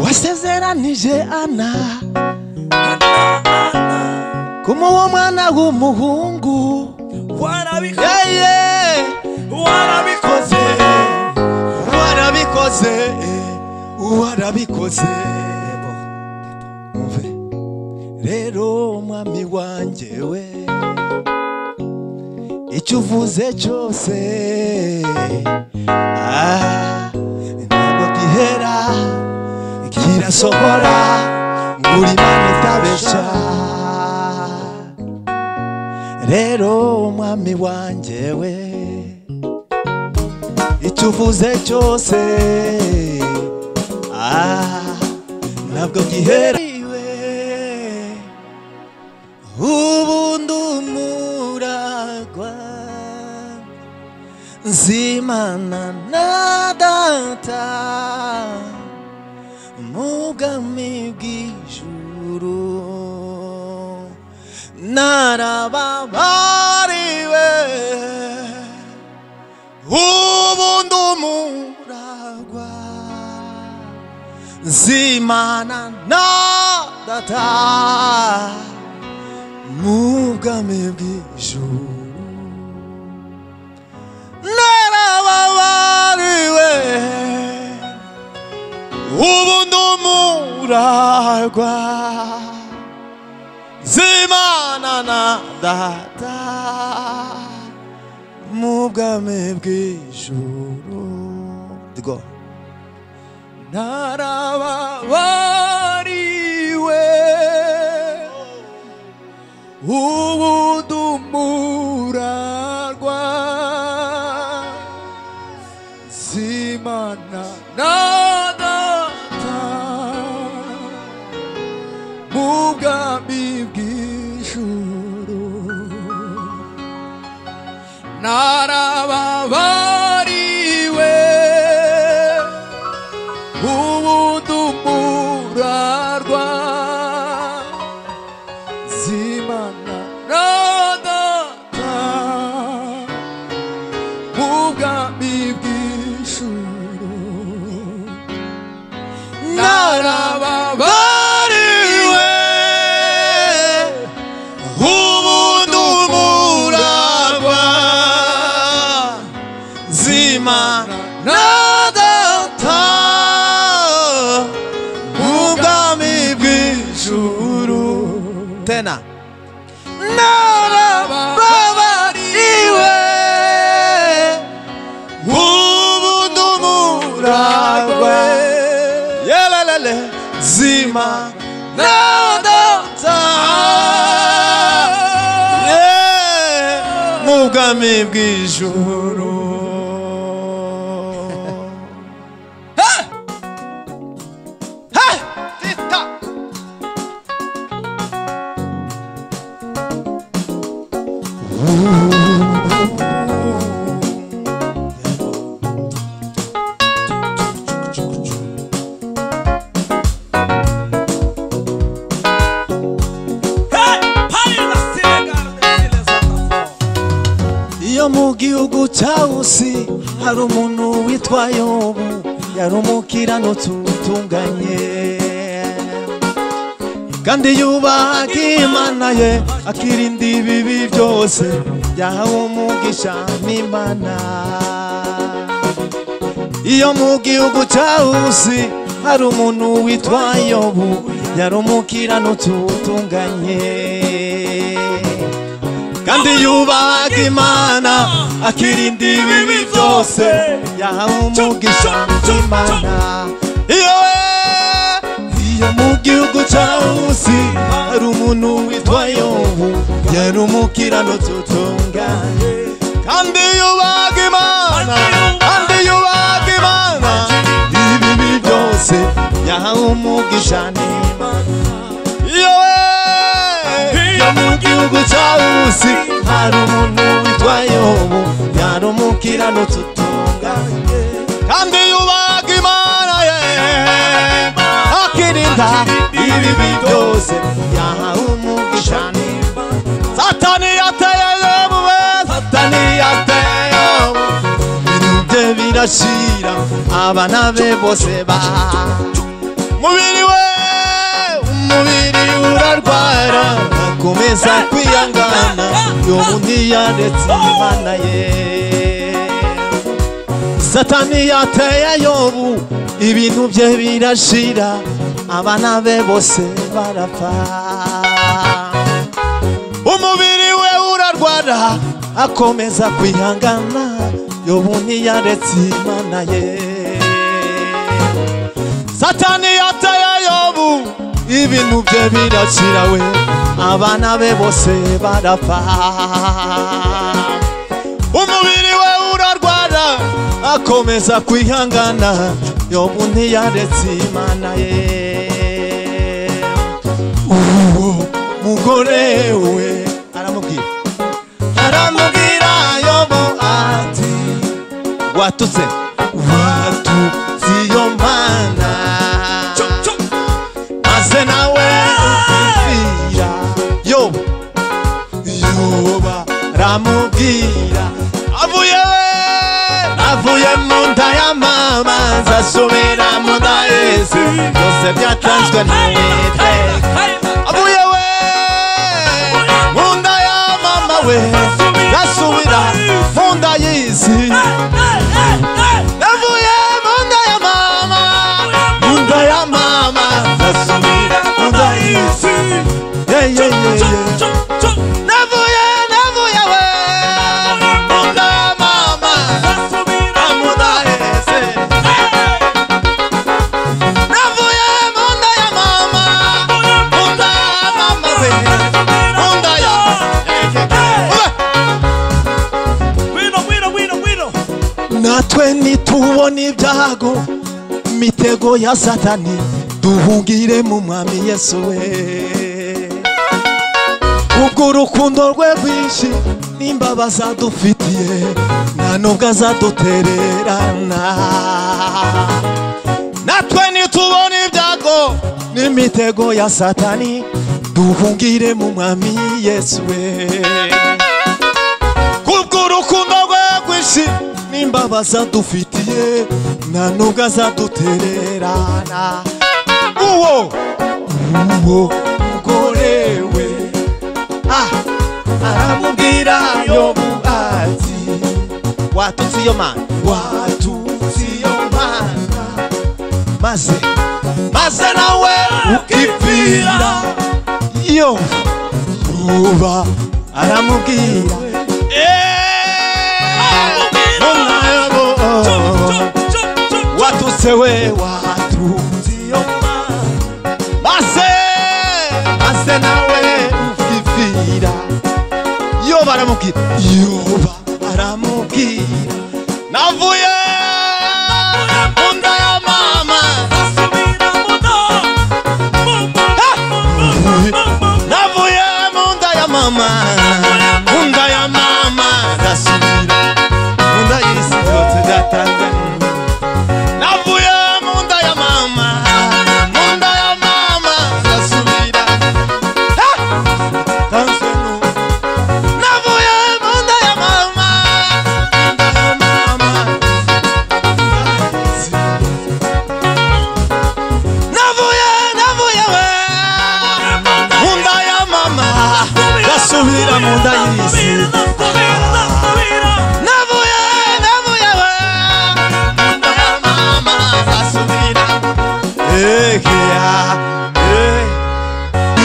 wasezeranije Ana kumuha umwana w'umuhungu warabikoze umve rero mwami wanje we icyo uvuze cyose ntabwo gihera kirasohora muri mani itabesha rero mwami wanje we icyo uvuze cyose ntabwo gihera ubu ndumuragwa nzimana na data mu bwami bw'ijuru narababariwe ubu ndumuragwa nzimana na data mu bwami bw'ijuru narababariwe ubu ndumuragwa nzimana na data mu bwami bw'ijuru digo narababariwe ubu ndumuragwa nzimana na data mu bwami bw'ijuru narababariwe ubu ndumuragwa nzimana na data mu bwami bw'ijuru narababariwe ubu ndumuragwa nzimana na data mu bwami bw'ijuru tena narababariwe ubu ndumuragwa yelelele nzimana na data mu bwami bw'ijuru iyo mu gihugu cyawusi hari umuntu witwa Yobu yari umukiranutsi utunganye kandi yubahaga Imana ye akirinda ibibi byose yahawe umugisha n'Imana iyo mu gihugu cyawusi hari umuntu witwa Yobu yari umukiranutsi utunganye kandi yubahaga Imana akirinda ibibi byose yahawe umugisha n'Imana iyo mu gihugu cyawusi hari umuntu witwa Yobu yari umukiranutsi utunganye kandi yubahaga Imana ibibi byose yahawe umugisha n'Imana iyo mu gihugu cyawusi hari umuntu witwa Yobu yari umukiranutsi utunganye kandi yubahaga Imana ibi byose yahawe umugisha Satani yateye Yobu Satani yateye Yobu ibintu bye birashira abana be bose umubiri urarwara akomeza kwiyangana Yobu ntiyaretse Imana ye Satani yateye Yobu ibintu bye birashira abana be bose barapfa umubiri we urarwara akomeza kwihangana Yobu ntiyaretse Imana ye Satani yateye Yobu ibintu bye birashira we abana be bose barapfa umubiri we urarwara akomeza kwihangana Yobu ntiyaretse Imana ye mugore we aramubwira Yobu ati watutse iyo Mana maze nawe ukifira Yobu aramubwira avuye mu nda ya mama nzasubira mu nda Yesu byose byatanzwe n'Uwiteka avuye mu nda ya mama we nzasubira mu nda y'isi avuye mu nda ya mama nzasubira mu nda y'isi natwe nitubona ibyago mitego ya Satani duhungire mu Mwami Yesu we ubwo urukundo rwe rwinshi n'imbabazi adufitiye nta nubwo azadutererana natwe nitubona ibyago n'imitego ya Satani duhungire mu Mwami Yesu we ubwo urukundo rwe rwinshi n'imbabazi adufitiye nta nubwo azadutererana uwo mugore we aramubwira Yobu ati watutse iyo Mana maze nawe ukipfira Yobu aramubwira watutse we watutse iyo Mana maze nawe ukipfira Yobu aramubwira navuye mu nda ya mama navuye mu nda ya mama ndasubira mu nda y'isi byose byatanzwe navuye mu nda ya mama ndasubira navuye mu nda ya mama navuye we mu nda ya mama ndasubira mu nda y'isi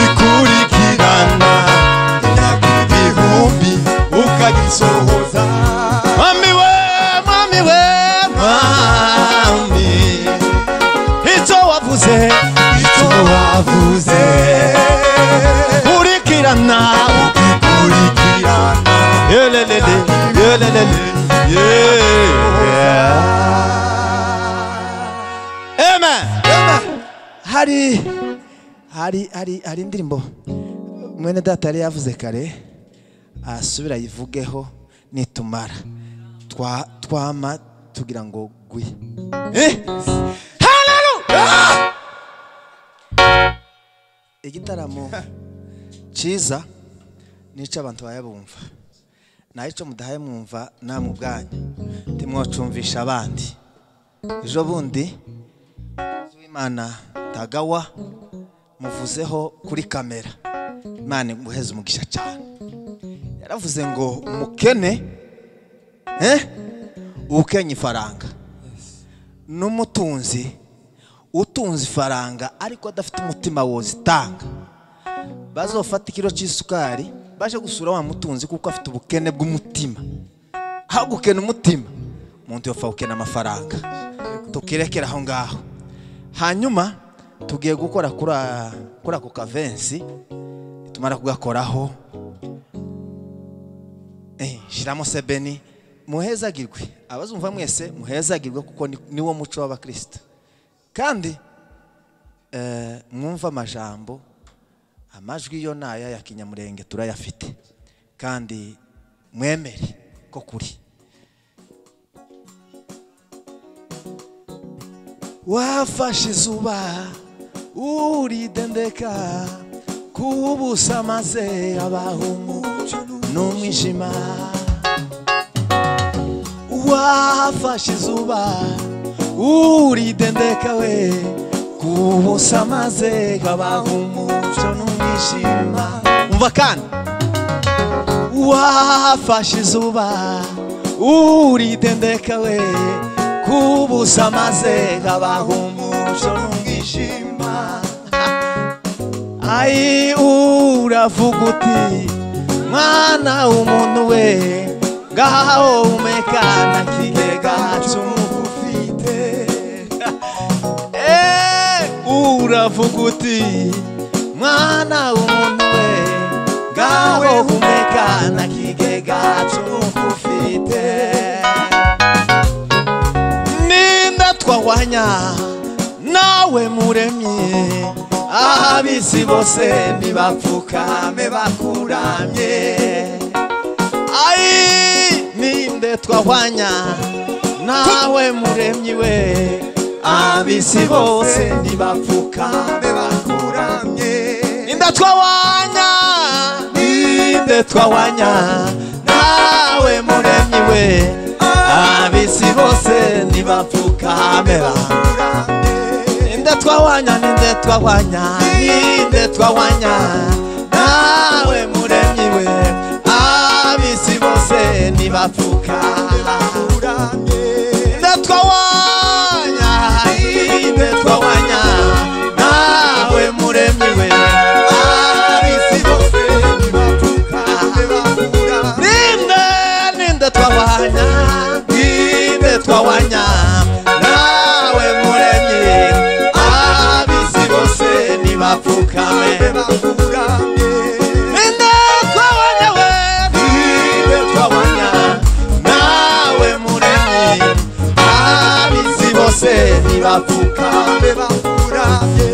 ikurikirana imyaka ibihumbi ukagisohoza Mwami icyo wavuze kurikirana Amen. hari indirimbo mwene data yari yavuze kare asubira yivugeho nitumara twama tugira ngo guye haleluya igitaramo ciza nico abantu bayabumva nayico mudahaye mwumva namwe ubwanyu timwocumvisha abandi ejo bundi Imana Tagawa muvuzeho kuri kamera Imana muheze umugisha cyane yaravuze ngo umukene ukenye ifaranga n'umutunzi utunze ifaranga ariko adafite umutima wozitanga bazofata ikiro cy'isukari baje gusura wa mutunzi kuko afite ubukene bw'umutima aho gukena umutima umuntu yofa gukena amafaranga tukirekera aho ngaho hanyuma tugiye gukora kuri ako kavensi tumara kugakoraho shiramo sebeni muhezagirwe abazumva mwese muhezagirwe kuko niwo muco w'abakristo kandi mwumva amajambo amajwi yo naya ya Kinyamurenge turayafite kandi mwemere ko kuri wafashe izuba uridendeka kubusa maze abahumu n'umwijima wafashe izuba uridendeka we kubusa maze abahumu n'umwijima umva kandi wafashe izuba uridendeka we kubusa maze abahumu n'umwijima ai uravuga uti mwana w'umuntu we ngaho umekana kigega cy'umufite uravuga uti mwana w'umuntu we ngaho umekana kigega cy'umufite ninda twahwanya nawe muremye abisi bose nibapfukame bakuramye ai ninde twahwanya nawe muremyi we abisi bose nibapfukame bakuramye ninde twahwanya nawe muremyi we abisi bose nibapfukame bakuramye ninde twahwanya nawe muremyi we abisi bose nibapfukame bakuramye ninde twahwanya nawe muremyi we abisi bose nibapfukame bakuramye ninde twahwanya nawe muremyi abisi bose nibapfukame bakuramye ninde twahwanya nawe muremyi abisi bose nibapfukame bakuramye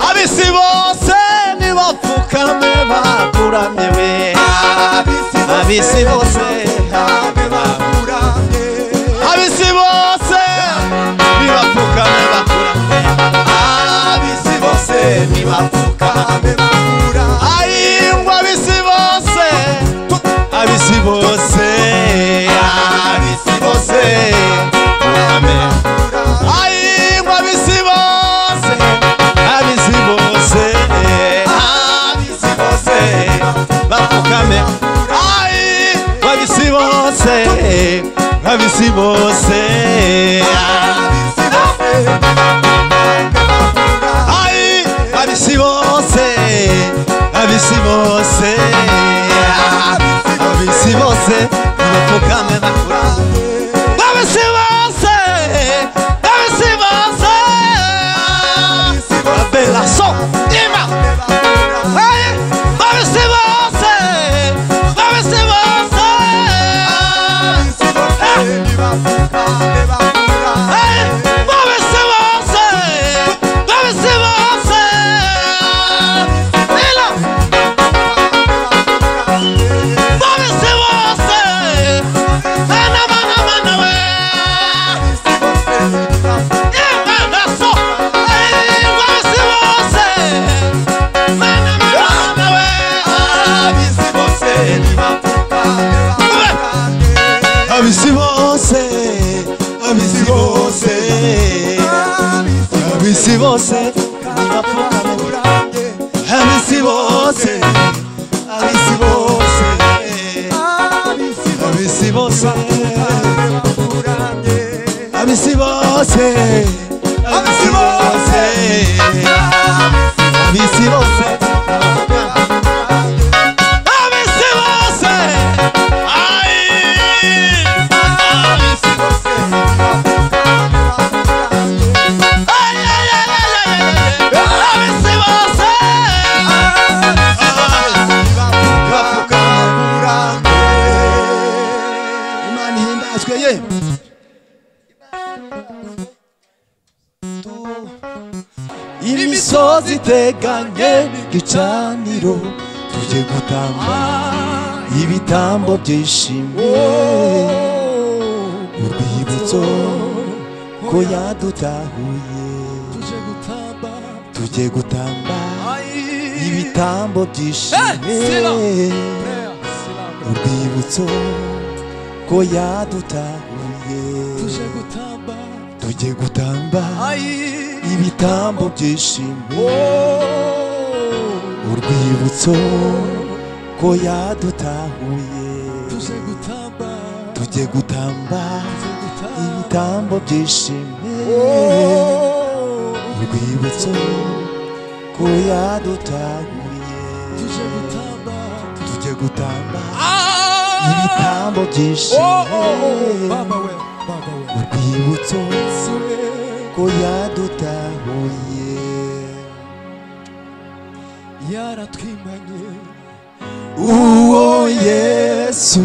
abisi bose nibapfukame bakuramye we abisi bose bakuramye abisi bose nibapfukame bakuramye abisi bose nibapfukame bakuramye ayingwa abisi bose amen ayingwa abisi bose bapfukame ayingwa abisi bose abisi bose bapfukame bakuramye abisi bose babela so ima abisi bose abisi bose abisi bose abisi bose abisi bose abisi bose abisi bose abisi bose abisi bose abisi bose imisozi iteganye gicaniro tujye gutamba ibitambo byishimye urwibutso ko yadutahuye tujye gutamba ibitambo byishimye urwibutso ko yadutahuye tujye gutamba ibitambo byishimye urwibutso ko yadutahuye tujye gutamba ibitambo byishimye urwibutso ko yadutahuye tujye gutamba ibitambo byishimye urwibutso ko yadutahuye yaratwimanye uwo Yesu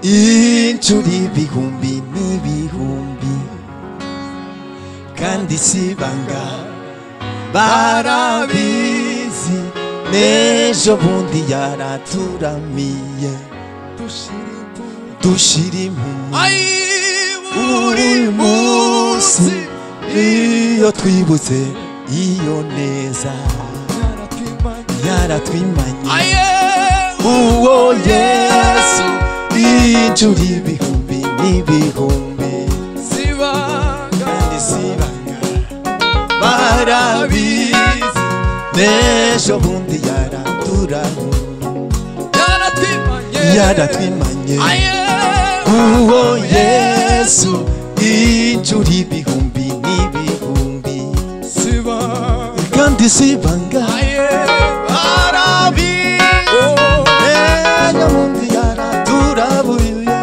inshuro ibihumbi n'ibihumbi kandi sibanga barabizi n'ejo bundi yaraturamiye dushira impumyi buri munsi iyo twibutse iyo neza yaratwimanye uwo Yesu inshuro ibihumbi n'ibihumbi kandi sibanga barabizi n'ejo bundi yaratwimanye uwo Yesu inshuro ibihumbi n'ibihumbi kandi sibanga barabizi n'ejo bundi yaraturabuye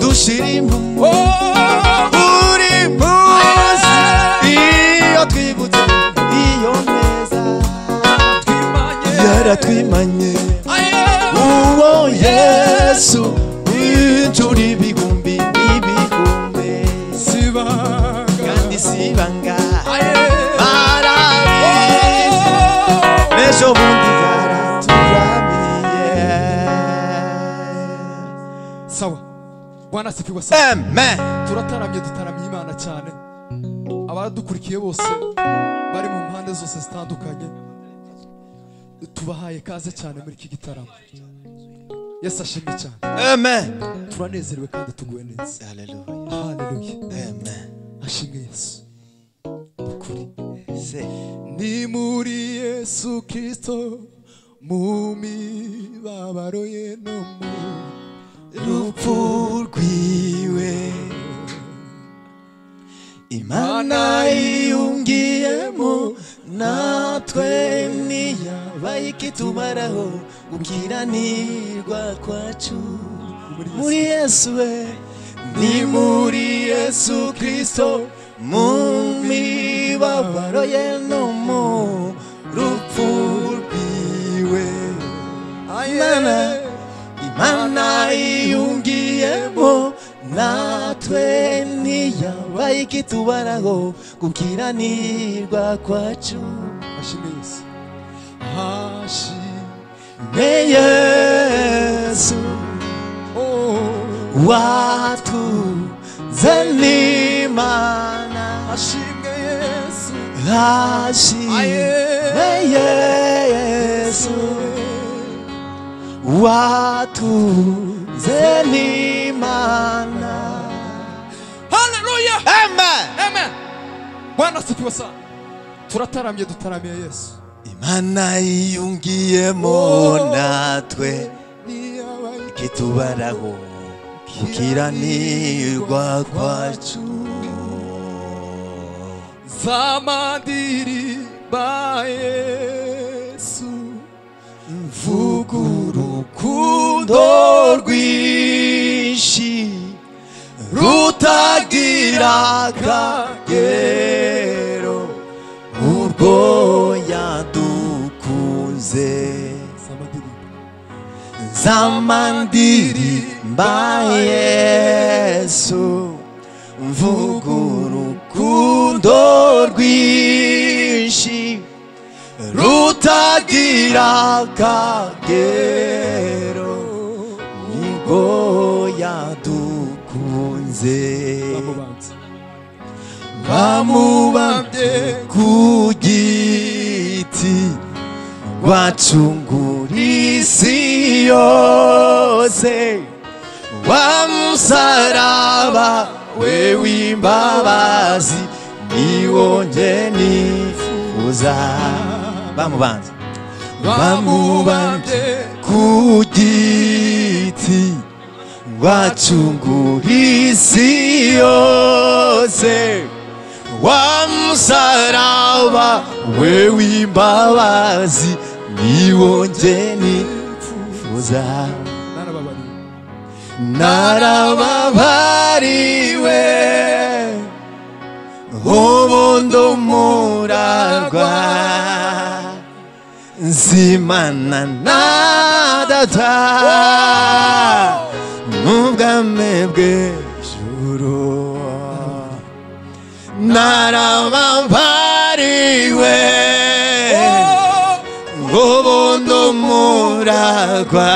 dushira impumyi buri munsi iyo twibutse iyo neza yaratwimanye uwo Yesu inshuro ibihumbi n'ibihumbi kandi sibanga barabizi n'ejo bundi yaraturamiye. Sawa Bwana asifiwe sana. Amen. Turataramye Imana cyane. Abadukurikiye bose bari mu mpande zose zitandukanye tubahaye kaze cyane muri iki gitaramo. Yesu ashimwe cyane. Amen. Turanezerewe kandi tuguwe neza. Hallelujah. Hallelujah. Amen. Ashimwe Yesu. Ukuri. Ni muri Yesu Kristo mu mibabaro ye no mu rupfu rwiwe Imana yiyungiyemo natwe ntiyabaye ikitumaraho gukiranirwa kwacu muri Yesu we. Ni muri Yesu Kristo mu mibabaro ye no mu rupfu rwiwe Imana yiyungiyemo natwe ntiyabaye ikitubaraho gukiranirwa kwacu. Ashimwe Yesu. Ashimwe Yesu watunze n'Imana. Ashimwe Yesu. Ashimwe Yesu watunze n'Imana. Imana. Hallelujah. Amen. Amen. Bwana asifiwe sana. Turataramye dutaramiye Yesu. Imana yiyungiyemo natwe ikitubaraho gukiranirwa kwacu. Zamandiri ba Yesu mvuga urukundo rwinshi rutagira akagero urwo yadukunze. Zamandirimba Yesu mvuga urukundo rwinshi rutagira akagero nibwo yadukunze. Bamubambye ku giti wacungura isi yose, wa musaraba we w'imbabazi niwo nje nifuza. Bamubambye ku giti wacungura isi yose, wa musaraba we w'imbabazi niwo nje nifuza. Narababariwe ubu ndumuragwa, nzimana na Data mu bwami bw'ijuru. Narababariwe ubu ndumuragwa,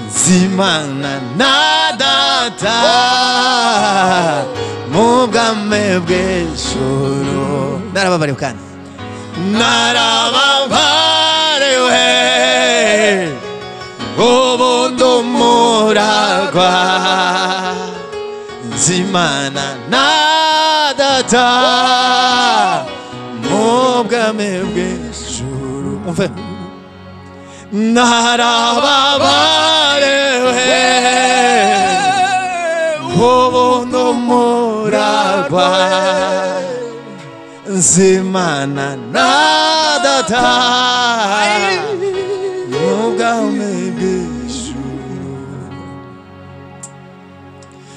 nzimana na Data mu bwami bw'ijuru. Narababariwe kandi narababariwe ubu ndumuragwa, nzimana na Data mu bwami bw'ijuru. Umve. Narababariwe ubu ndumuragwa, nzimana na Data